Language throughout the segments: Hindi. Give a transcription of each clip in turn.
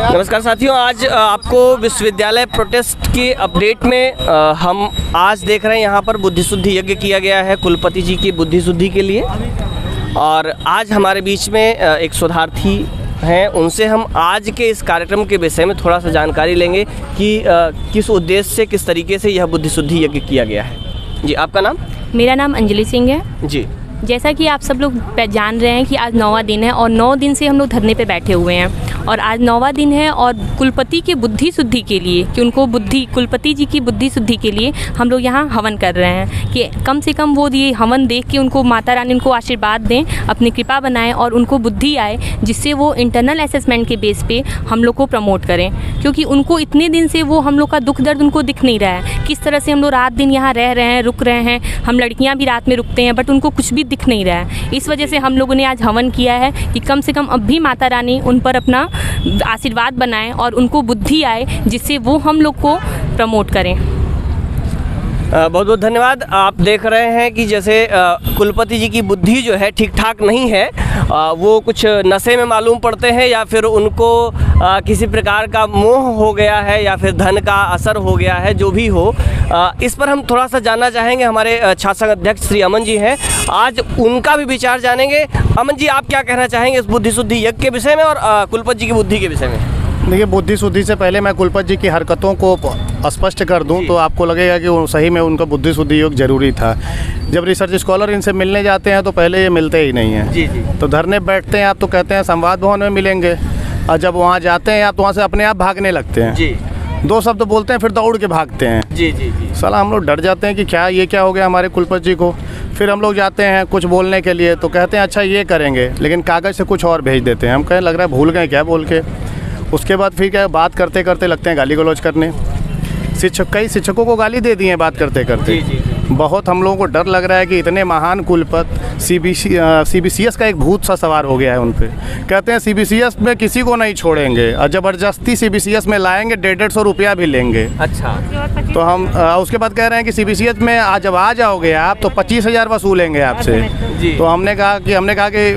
नमस्कार साथियों, आज आपको विश्वविद्यालय प्रोटेस्ट के अपडेट में हम आज देख रहे हैं यहाँ पर बुद्धि शुद्धि यज्ञ किया गया है कुलपति जी की बुद्धि शुद्धि के लिए। और आज हमारे बीच में एक शोधार्थी हैं, उनसे हम आज के इस कार्यक्रम के विषय में थोड़ा सा जानकारी लेंगे कि किस उद्देश्य से किस तरीके से यह बुद्धि शुद्धि यज्ञ किया गया है। जी, आपका नाम? मेरा नाम अंजलि सिंह है। जी, जैसा कि आप सब लोग जान रहे हैं कि आज 9वां दिन है और 9 दिन से हम लोग धरने पे बैठे हुए हैं और आज 9वां दिन है और कुलपति की बुद्धि शुद्धि के लिए कि उनको कुलपति जी की बुद्धि शुद्धि के लिए हम लोग यहाँ हवन कर रहे हैं कि कम से कम वो ये हवन देख के उनको माता रानी उनको आशीर्वाद दें, अपनी कृपा बनाएं और उनको बुद्धि आए, जिससे वो इंटरनल असेसमेंट के बेस पे हम लोग को प्रमोट करें। क्योंकि उनको इतने दिन से वो हम लोग का दुख दर्द उनको दिख नहीं रहा है, किस तरह से हम लोग रात दिन यहाँ रह रहे हैं, रुक रहे हैं, हम लड़कियाँ भी रात में रुकते हैं, बट उनको कुछ भी दिख नहीं रहा है। इस वजह से हम लोगों ने आज हवन किया है कि कम से कम अब भी माता रानी उन पर अपना आशीर्वाद बनाएं और उनको बुद्धि आए, जिससे वो हम लोग को प्रमोट करें। बहुत बहुत धन्यवाद। आप देख रहे हैं कि जैसे कुलपति जी की बुद्धि जो है ठीक ठाक नहीं है, वो कुछ नशे में मालूम पड़ते हैं या फिर उनको किसी प्रकार का मोह हो गया है या फिर धन का असर हो गया है, जो भी हो। इस पर हम थोड़ा सा जानना चाहेंगे। हमारे छात्र संघ अध्यक्ष श्री अमन जी हैं, आज उनका भी विचार जानेंगे। अमन जी, आप क्या कहना चाहेंगे इस बुद्धि शुद्धि यज्ञ के विषय में और कुलपति जी की बुद्धि के विषय में? देखिए, बुद्धि शुद्धि से पहले मैं कुलपति जी की हरकतों को स्पष्ट कर दूं तो आपको लगेगा कि वो सही में उनका बुद्धि शुद्धि योग जरूरी था। जब रिसर्च स्कॉलर इनसे मिलने जाते हैं तो पहले ये मिलते ही नहीं हैं। जी जी। तो धरने बैठते हैं आप तो कहते हैं संवाद भवन में मिलेंगे, और जब वहाँ जाते हैं आप तो वहाँ से अपने आप भागने लगते हैं। जी। 2 शब्द बोलते हैं फिर दौड़ के भागते हैं। जी जी जी। साला हम लोग डर जाते हैं कि क्या हो गया हमारे कुलपति जी को। फिर हम लोग जाते हैं कुछ बोलने के लिए तो कहते हैं अच्छा ये करेंगे, लेकिन कागज़ से कुछ और भेज देते हैं। हम कहें लग रहा है भूल गए क्या बोल के। उसके बाद फिर क्या बात करते करते लगते हैं गाली गलौज करने। कई शिक्षकों को गाली दे दी हैं बात करते करते। जी, जी। बहुत हम लोगों को डर लग रहा है कि इतने महान कुलपति CBCS का एक भूत सा सवार हो गया है उन पे। कहते हैं CBCS में किसी को नहीं छोड़ेंगे और ज़बरदस्ती CBCS में लाएंगे, 150 रुपया भी लेंगे। अच्छा। तो हम उसके बाद कह रहे हैं कि CBCS में जब आ जाओगे आप तो 25,000 वसूलेंगे आपसे। तो हमने कहा कि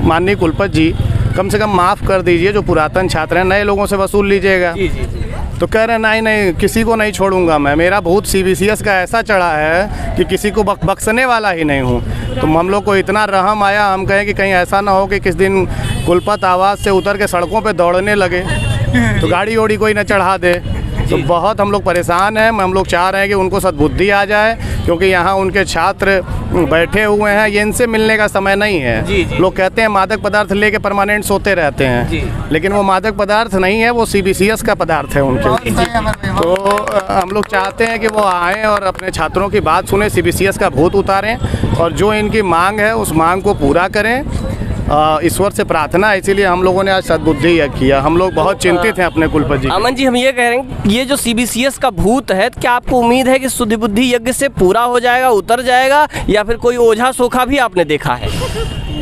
माननीय कुलपति जी कम से कम माफ़ कर दीजिए, जो पुरातन छात्र हैं नए लोगों से वसूल लीजिएगा। जी जी जी। तो कह रहे हैं नहीं किसी को नहीं छोड़ूंगा मैं, मेरा भूत CBCS का ऐसा चढ़ा है कि किसी को बख्शने वाला ही नहीं हूँ। तो हम लोग को इतना रहम आया, हम कहें कि कहीं ऐसा ना हो कि किस दिन कुलपति आवाज़ से उतर के सड़कों पे दौड़ने लगे तो गाड़ी ओड़ी कोई न चढ़ा दे। तो बहुत हम लोग परेशान हैं। हम लोग चाह रहे हैं कि उनको सद्बुद्धि आ जाए, क्योंकि यहाँ उनके छात्र बैठे हुए हैं, ये इनसे मिलने का समय नहीं है। जी, जी। लोग कहते हैं मादक पदार्थ लेके परमानेंट सोते रहते हैं। जी। लेकिन वो मादक पदार्थ नहीं है, वो CBCS का पदार्थ है उनके। तो हम लोग चाहते हैं कि वो आएँ और अपने छात्रों की बात सुने, CBCS का भूत उतारें और जो इनकी मांग है उस मांग को पूरा करें। ईश्वर से प्रार्थना, इसीलिए हम लोगों ने आज सद्बुद्धि यज्ञ किया। हम लोग बहुत चिंतित हैं अपने कुलपति जी। अमन जी, हम ये कह रहे हैं ये जो CBCS का भूत है, क्या आपको उम्मीद है कि शुद्धि बुद्धि यज्ञ से पूरा हो जाएगा, उतर जाएगा, या फिर कोई ओझा सोखा भी आपने देखा है?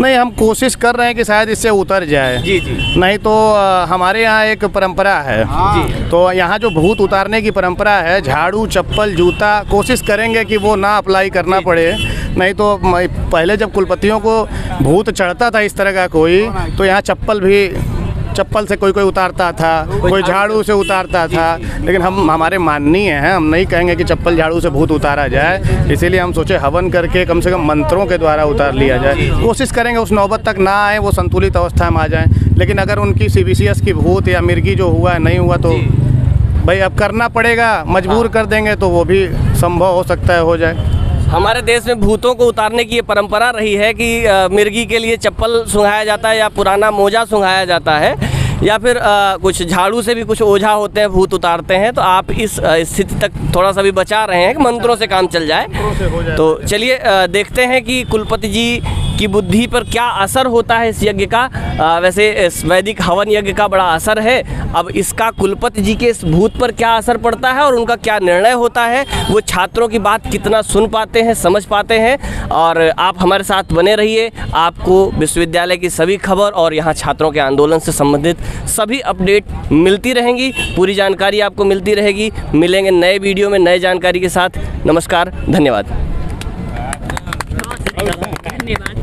नहीं, हम कोशिश कर रहे हैं कि शायद इससे उतर जाए। जी जी। नहीं तो हमारे यहाँ एक परंपरा है। जी। तो यहाँ जो भूत उतारने की परंपरा है, झाड़ू चप्पल जूता कोशिश करेंगे कि वो ना अप्लाई करना पड़े। नहीं तो पहले जब कुलपतियों को भूत चढ़ता था इस तरह का कोई, तो यहाँ चप्पल से कोई उतारता था, कोई झाड़ू से उतारता था। लेकिन हमारे माननीय हैं, हम नहीं कहेंगे कि चप्पल झाड़ू से भूत उतारा जाए। इसीलिए हम सोचे हवन करके कम से कम मंत्रों के द्वारा उतार लिया जाए। कोशिश करेंगे उस नौबत तक ना आए, वो संतुलित अवस्था में आ जाएं। लेकिन अगर उनकी CBCS की भूत या मिर्गी जो हुआ है नहीं हुआ तो भाई अब करना पड़ेगा, मजबूर कर देंगे तो वो भी संभव हो सकता है हो जाए। हमारे देश में भूतों को उतारने की ये परंपरा रही है कि मिर्गी के लिए चप्पल सुंघाया जाता है या पुराना मोजा सुंघाया जाता है, या फिर कुछ झाड़ू से भी कुछ ओझा होते हैं, भूत उतारते हैं। तो आप इस स्थिति तक थोड़ा सा भी बचा रहे हैं कि मंत्रों से काम चल जाए। तो चलिए देखते हैं कि कुलपति जी की बुद्धि पर क्या असर होता है इस यज्ञ का। वैसे इस वैदिक हवन यज्ञ का बड़ा असर है, अब इसका कुलपति जी के इस भूत पर क्या असर पड़ता है और उनका क्या निर्णय होता है, वो छात्रों की बात कितना सुन पाते हैं, समझ पाते हैं। और आप हमारे साथ बने रहिए, आपको विश्वविद्यालय की सभी खबर और यहाँ छात्रों के आंदोलन से संबंधित सभी अपडेट मिलती रहेंगी, पूरी जानकारी आपको मिलती रहेगी। मिलेंगे नए वीडियो में नए जानकारी के साथ। नमस्कार, धन्यवाद। धन्यवाद।